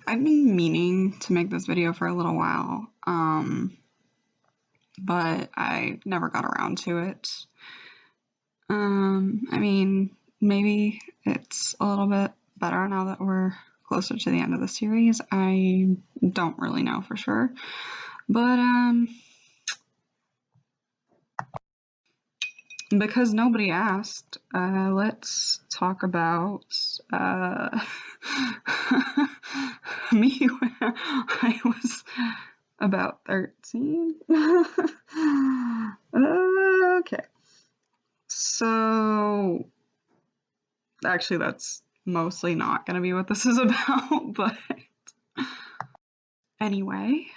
I've been meaning to make this video for a little while, but I never got around to it. I mean, maybe it's a little bit better now that we're closer to the end of the series. I don't really know for sure, but because nobody asked, let's talk about me when I was about 13. Okay. So, actually, that's mostly not going to be what this is about, but anyway,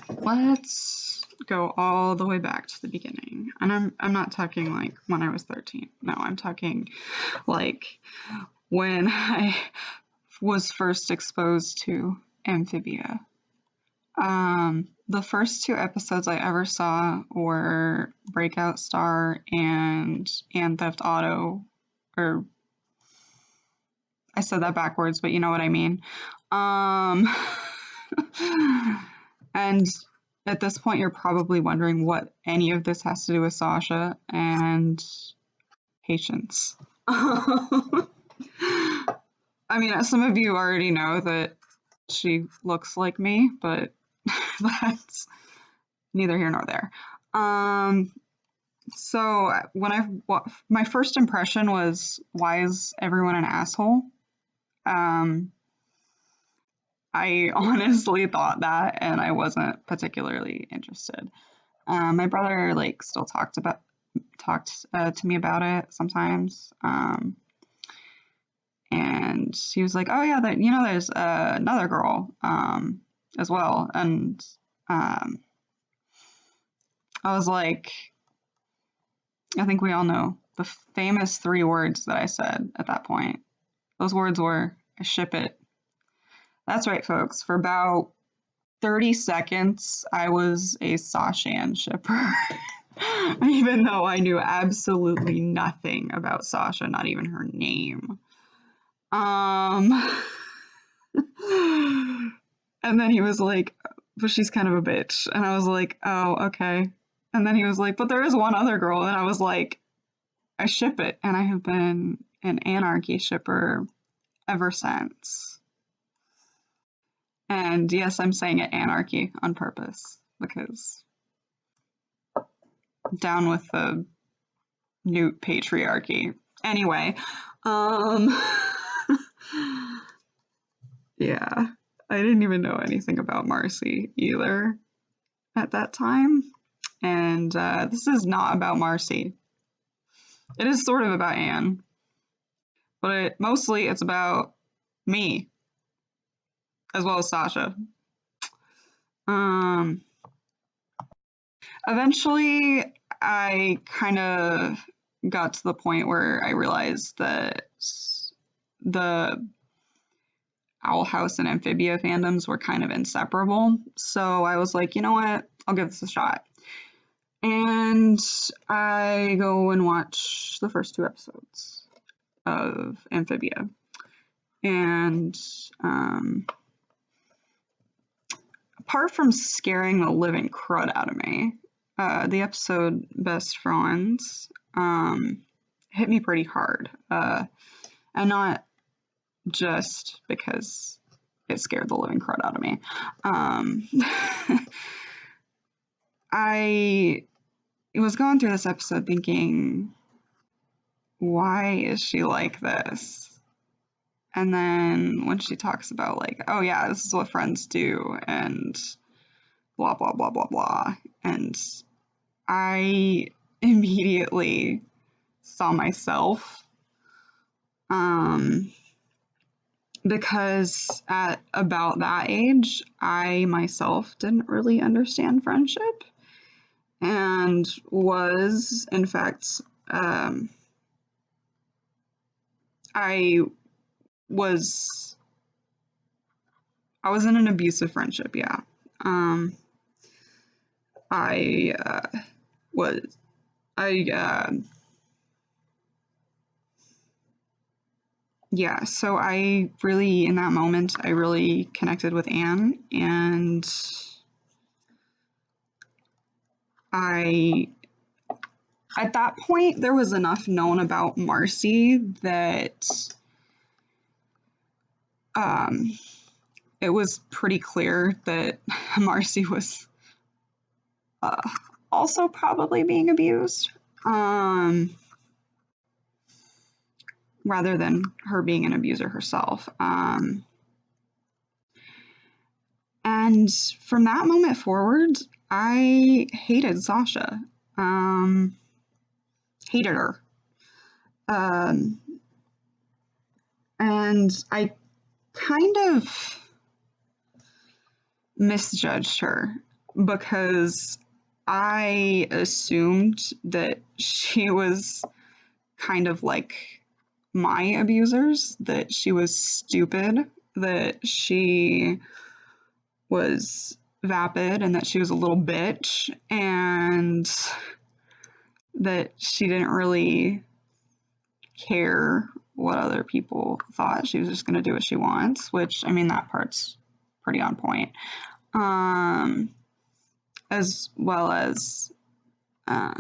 let's go all the way back to the beginning. And I'm not talking like when I was 13. No, I'm talking like when I was first exposed to Amphibia. The first two episodes I ever saw were Breakout Star and Theft Auto, or I said that backwards, but you know what I mean. And at this point, you're probably wondering what any of this has to do with Sasha, and patience. I mean, some of you already know that she looks like me, but that's neither here nor there. So when my first impression was, why is everyone an asshole? I honestly thought that, and I wasn't particularly interested. My brother still talked to me about it sometimes, and he was like, "Oh yeah, there's another girl as well," and I was like, I think we all know the famous 3 words that I said at that point. Those words were, "I ship it." That's right, folks. For about 30 seconds, I was a Sasha shipper. Even though I knew absolutely nothing about Sasha, not even her name. And then he was like, but she's kind of a bitch. And I was like, oh, okay. And then he was like, but there is one other girl. And I was like, I ship it. And I have been an anarchy shipper ever since. And yes, I'm saying it anarchy on purpose, because down with the newt patriarchy. Anyway, yeah, I didn't even know anything about Marcy either at that time. And this is not about Marcy. It is sort of about Anne, but mostly it's about me, as well as Sasha. Eventually, I kind of got to the point where I realized that the Owl House and Amphibia fandoms were kind of inseparable. So I was like, you know what? I'll give this a shot. And I go and watch the first 2 episodes of Amphibia. And apart from scaring the living crud out of me, the episode Best Friends hit me pretty hard. And not just because it scared the living crud out of me. I was going through this episode thinking, why is she like this? And then when she talks about oh yeah, this is what friends do, and blah, blah, blah, blah, blah. And I immediately saw myself, because at about that age, I myself didn't really understand friendship, and was, in fact, I was in an abusive friendship, yeah. I yeah, so I really, in that moment, I really connected with Anne, and I, at that point, there was enough known about Marcy that um, it was pretty clear that Marcy was uh, also probably being abused, um, rather than her being an abuser herself. And from that moment forward, I hated Sasha. Um, Hated her. Um, and I kind of misjudged her because I assumed that she was kind of like my abusers, that she was stupid, that she was vapid, and that she was a little bitch, and that she didn't really care what other people thought. She was just going to do what she wants, which, I mean, that part's pretty on point. Um, as well as, uh,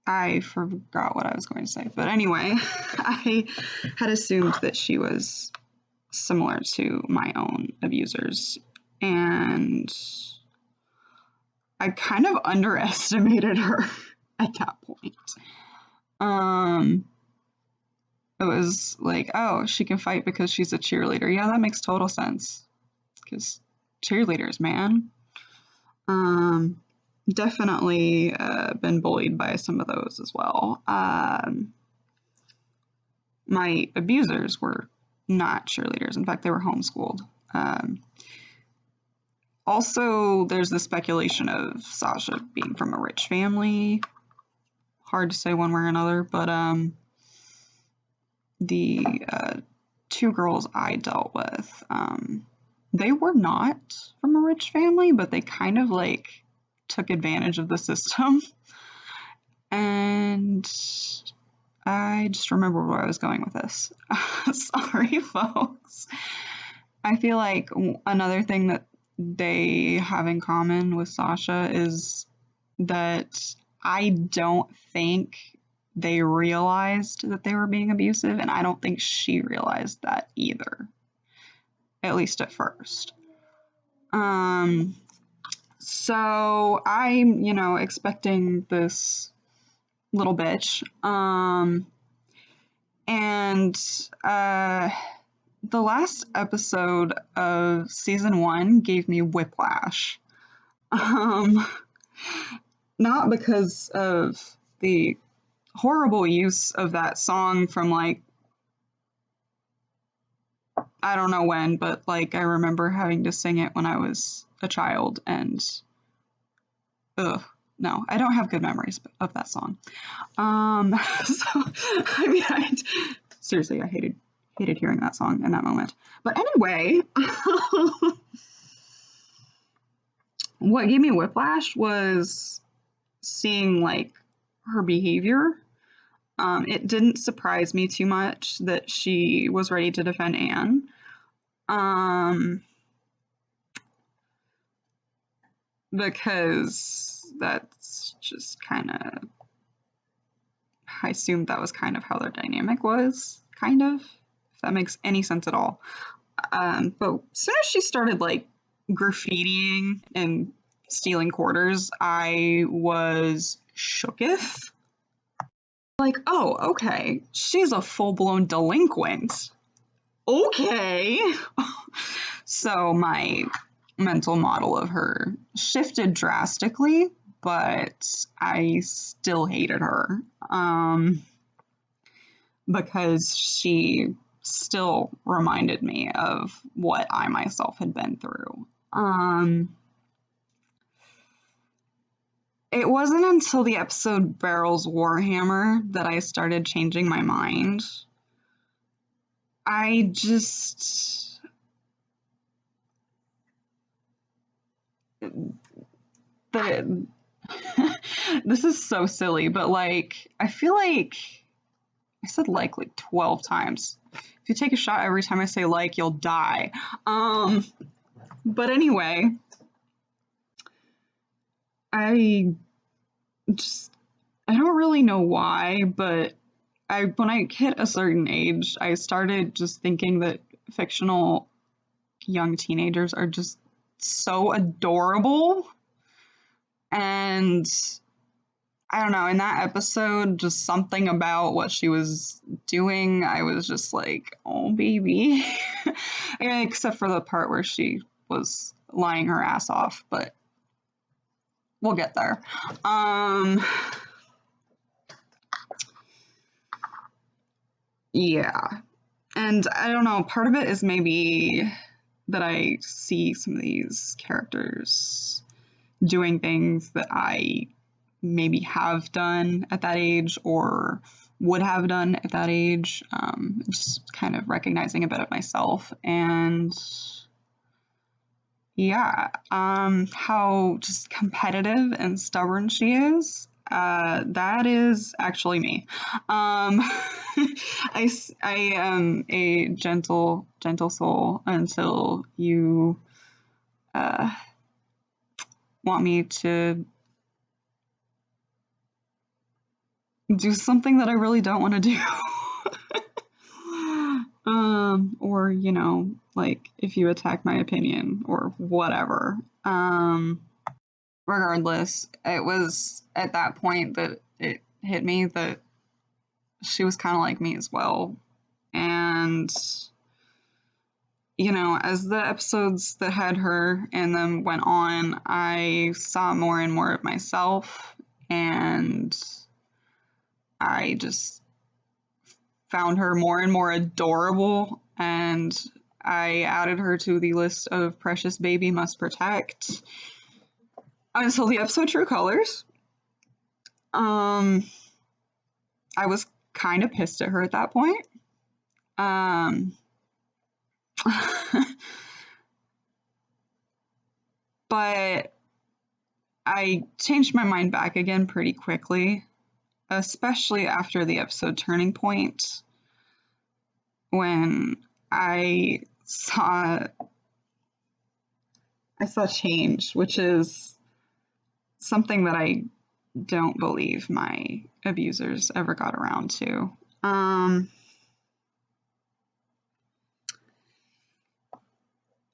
I forgot what I was going to say. But anyway, I had assumed that she was similar to my own abusers. And I kind of underestimated her at that point. Um, it was like, oh, she can fight because she's a cheerleader. Yeah, that makes total sense. Because cheerleaders, man. Um, Definitely been bullied by some of those as well. My abusers were not cheerleaders. In fact, they were homeschooled. Um, Also, there's the speculation of Sasha being from a rich family. Hard to say one way or another, but the two girls I dealt with, they were not from a rich family, but they kind of like took advantage of the system. And I just remember where I was going with this. Sorry, folks. I feel like another thing that they have in common with Sasha is that I don't think they realized that they were being abusive, and I don't think she realized that either, at least at first. Um, so I'm, expecting this little bitch. And the last episode of season 1 gave me whiplash. Um, Not because of the horrible use of that song from like, I don't know when, but like I remember having to sing it when I was a child, and ugh, no, I don't have good memories of that song. So I mean, seriously, I hated hearing that song in that moment. But anyway, what gave me whiplash was seeing like her behavior. It didn't surprise me too much that she was ready to defend Anne. Um, because that's just kind of, I assumed that was kind of how their dynamic was, kind of, if that makes any sense at all. But as soon as she started like graffitiing and stealing quarters, I was shooketh. Like, oh, okay, she's a full blown delinquent. Okay. So my mental model of her shifted drastically, but I still hated her, because she still reminded me of what I myself had been through. It wasn't until the episode Barrel's Warhammer that I started changing my mind. I just the This is so silly, but like, I feel like I said like 12 times. If you take a shot every time I say like, you'll die. But anyway, I just, I don't really know why, but when I hit a certain age, I started just thinking that fictional young teenagers are just so adorable. And I don't know, in that episode, just something about what she was doing, I was just like, oh, baby. Except for the part where she was lying her ass off, but we'll get there. Yeah. And I don't know, part of it is maybe that I see some of these characters doing things that I maybe have done at that age or would have done at that age. Just kind of recognizing a bit of myself and yeah, how just competitive and stubborn she is. That is actually me. I am a gentle soul until you uh, want me to do something that I really don't want to do. Or, like if you attack my opinion or whatever. Regardless, it was at that point that it hit me that she was kind of like me as well. And, as the episodes that had her in them went on, I saw more and more of myself. And I just found her more and more adorable. And I added her to the list of precious baby must protect until the episode True Colors. I was kind of pissed at her at that point. But I changed my mind back again pretty quickly, especially after the episode Turning Point, when I saw change, which is something that I don't believe my abusers ever got around to.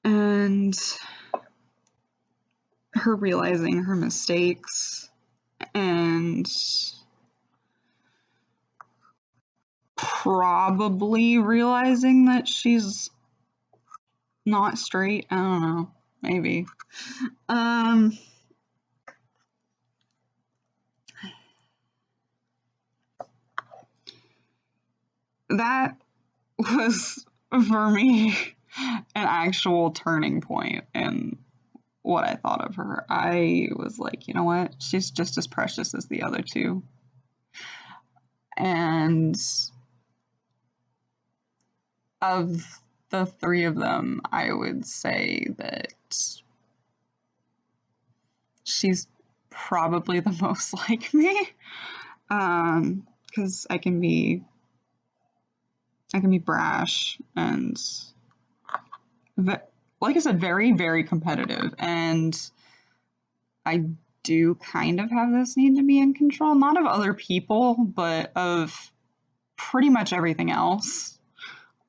And her realizing her mistakes and probably realizing that she's not straight. I don't know. Maybe. That was for me an actual turning point in what I thought of her. I was like, you know what? She's just as precious as the other two. And of the three of them, I would say that she's probably the most like me. Because I can be brash and like I said, very, very competitive. And I do kind of have this need to be in control, not of other people, but of pretty much everything else.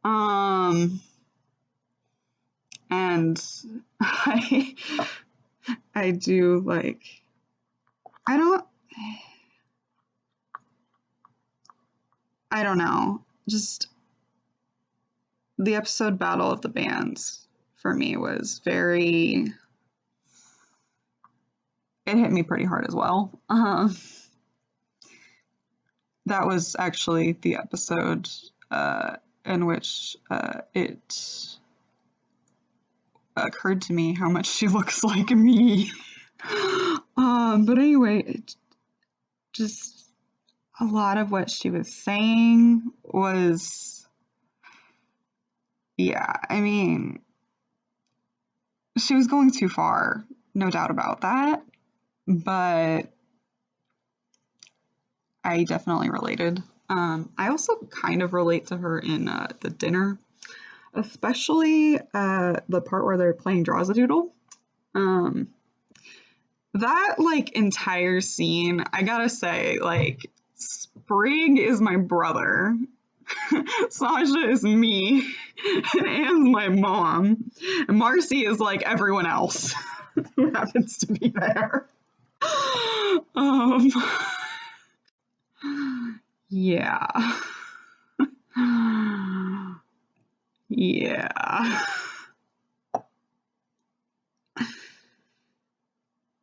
And I do like, I don't know, just the episode Battle of the Bands for me was very, it hit me pretty hard as well. That was actually the episode in which it occurred to me how much she looks like me. But anyway, it just a lot of what she was saying was, yeah, I mean, she was going too far, no doubt about that. But I definitely related. I also kind of relate to her in the dinner, especially the part where they're playing Draws a Doodle. Um, that like entire scene, I gotta say, like Sprig is my brother, Sasha is me, and Anne's my mom, and Marcy is like everyone else who happens to be there. Um, yeah. Yeah.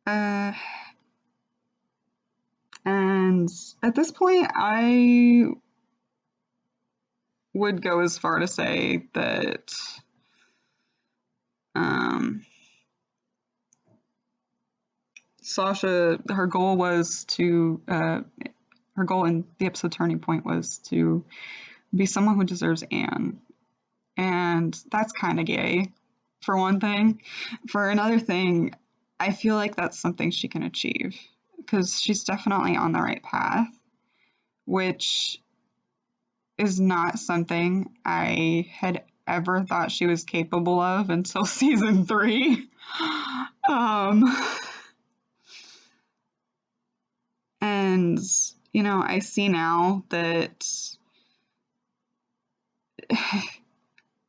Uh, and at this point, I would go as far to say that um, Sasha, her goal in the episode turning point was to be someone who deserves Anne. And that's kind of gay, for one thing. For another thing, I feel like that's something she can achieve because she's definitely on the right path, which is not something I had ever thought she was capable of until season 3. Um, and, I see now that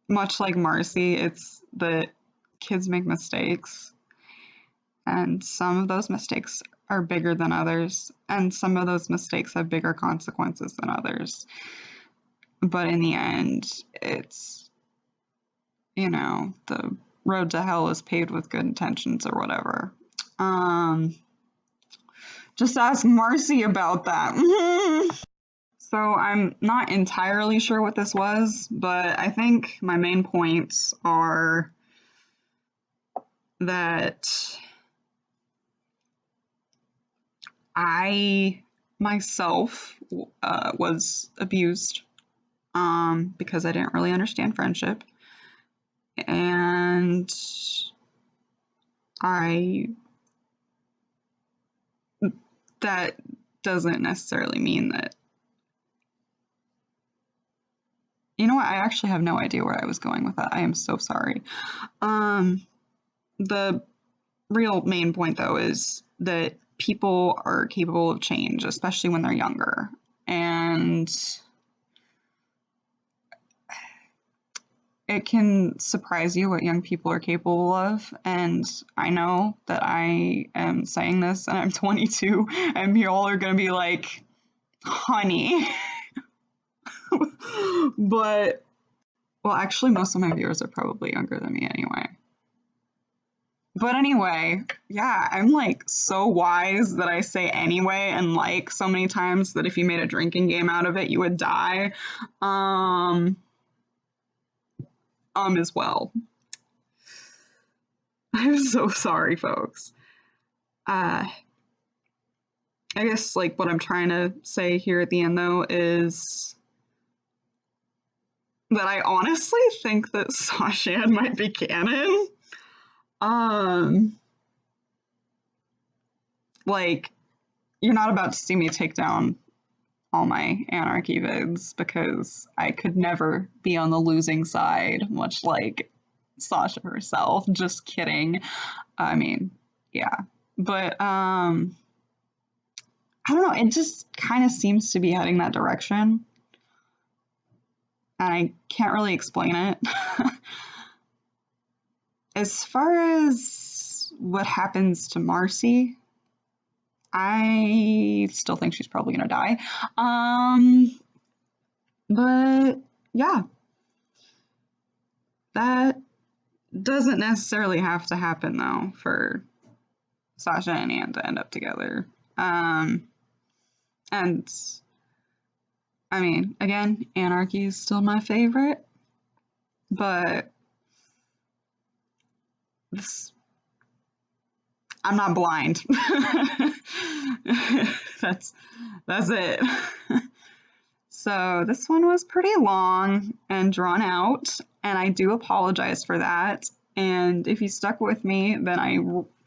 much like Marcy, it's that kids make mistakes, and some of those mistakes are bigger than others, and some of those mistakes have bigger consequences than others. But in the end, it's, the road to hell is paved with good intentions or whatever. Just ask Marcy about that. So I'm not entirely sure what this was, but I think my main points are that I myself was abused because I didn't really understand friendship. And that doesn't necessarily mean that. You know what? I actually have no idea where I was going with that. I am so sorry. The real main point, though, is that people are capable of change, especially when they're younger. And it can surprise you what young people are capable of. And I know that I am saying this and I'm 22, and you all are going to be like, honey. But, well, actually, most of my viewers are probably younger than me anyway. But anyway, yeah, I'm like so wise that I say anyway and like so many times that if you made a drinking game out of it, you would die. As well. I'm so sorry, folks. I guess like what I'm trying to say here at the end though is that I honestly think that Sasha might be canon. Like you're not about to see me take down all my anarchy vids because I could never be on the losing side, much like Sasha herself. Just kidding. I mean, yeah. But I don't know, it just kind of seems to be heading that direction. And I can't really explain it. As far as what happens to Marcy, I still think she's probably gonna die. But yeah, that doesn't necessarily have to happen though for Sasha and Anne to end up together. And I mean, again, anarchy is still my favorite, but this, I'm not blind. that's it. So this one was pretty long and drawn out, and I do apologize for that. And if you stuck with me, then I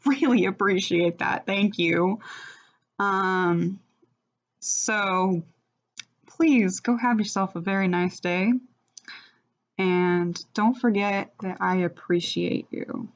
really appreciate that. Thank you. So please go have yourself a very nice day. And don't forget that I appreciate you.